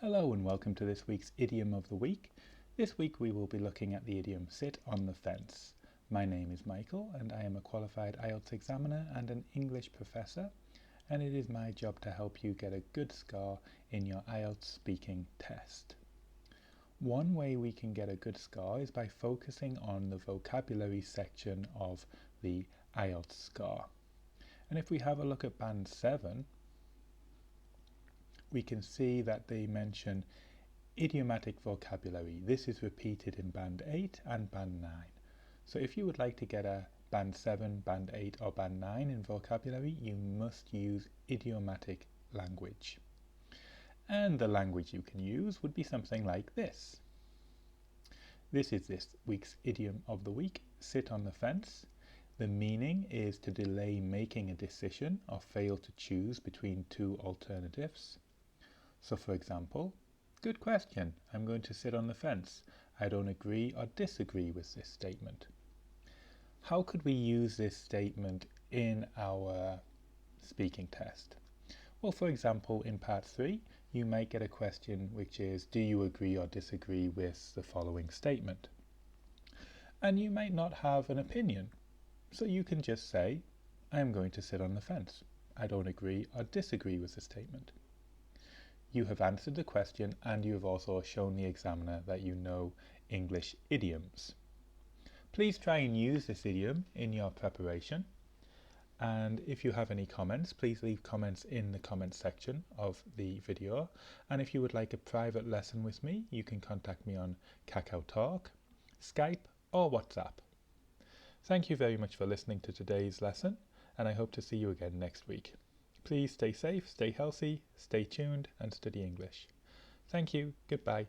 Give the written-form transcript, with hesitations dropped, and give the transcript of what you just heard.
Hello and welcome to this week's Idiom of the Week. This week we will be looking at the idiom sit on the fence. My name is Michael and I am a qualified IELTS examiner and an English professor, and it is my job to help you get a good score in your IELTS speaking test. One way we can get a good score is by focusing on the vocabulary section of the IELTS score. And if we have a look at Band 7, we can see that they mention idiomatic vocabulary. This is repeated in Band 8 and Band 9. So if you would like to get a Band 7, Band 8 or Band 9 in vocabulary, you must use idiomatic language. And the language you can use would be something like this. This is this week's Idiom of the Week, sit on the fence. The meaning is to delay making a decision or fail to choose between two alternatives. So for example, good question, I'm going to sit on the fence. I don't agree or disagree with this statement. How could we use this statement in our speaking test? Well, for example, in part 3, you might get a question which is, do you agree or disagree with the following statement? And you might not have an opinion, so you can just say, I'm going to sit on the fence. I don't agree or disagree with the statement. You have answered the question and you have also shown the examiner that you know English idioms. Please try and use this idiom in your preparation, and if you have any comments, please leave comments in the comments section of the video, and if you would like a private lesson with me, you can contact me on Kakao Talk, Skype or WhatsApp. Thank you very much for listening to today's lesson, and I hope to see you again next week. Please stay safe, stay healthy, stay tuned and study English. Thank you. Goodbye.